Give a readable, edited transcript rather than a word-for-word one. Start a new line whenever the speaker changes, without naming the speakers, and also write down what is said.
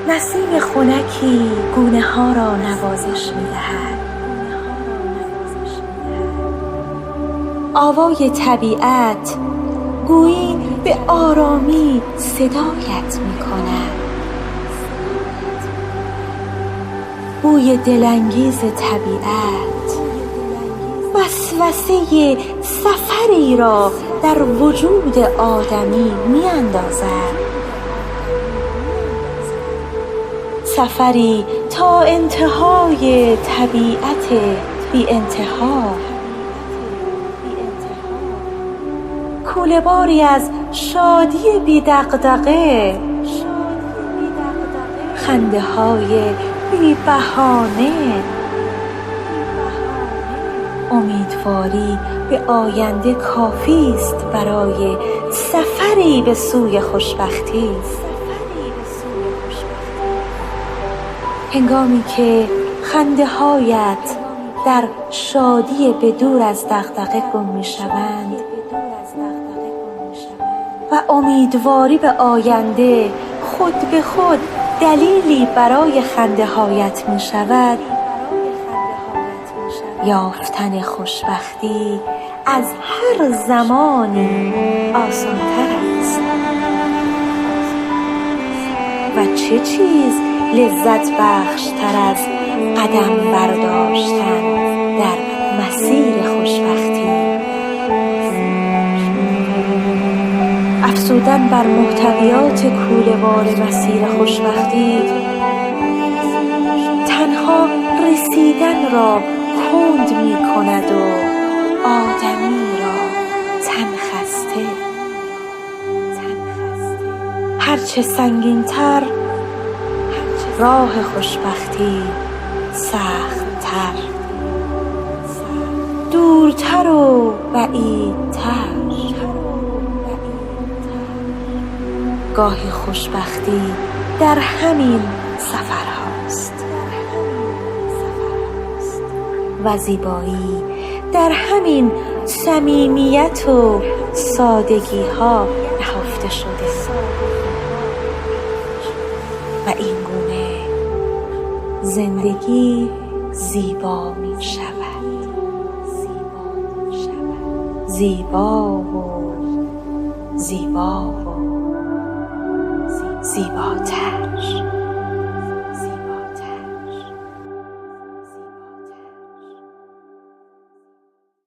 نسیم خنکی گونه ها را نوازش می‌دهد. آوای طبیعت گویی به آرامی صدایت می‌کند. بوی دلانگیز طبیعت وسوسه سفری را در وجود آدمی می‌اندازد. سفری تا انتهای طبیعت بی انتها. کوله‌باری از شادی بی دغدغه، خنده‌های بی بهانه، امیدواری به آینده کافی است برای سفری به سوی خوشبختی. هنگامی که خنده‌هایت در شادی به دور از دغدغه گم می‌شوند و امیدواری به آینده خود به خود دلیلی برای خنده‌هایت می‌شود، یافتن خوشبختی از هر زمانی آسان‌تر است. و چه چیز لذت بخشتر از قدم برداشتن در مسیر خوشبختی؟ افزودن بر محتویات کوله‌بار مسیر خوشبختی تنها رسیدن را کند می کند و آدمی را تنخسته. هرچه سنگین تر راه خوشبختی سخت‌تر، دورتر و بعیدتر. گاهی خوشبختی در همین سفرهاست و زیبایی در همین صمیمیت و سادگی ها نهفته شده و این گونه زندگی زیبا می شود، زیبا و زیبا و زیباتر.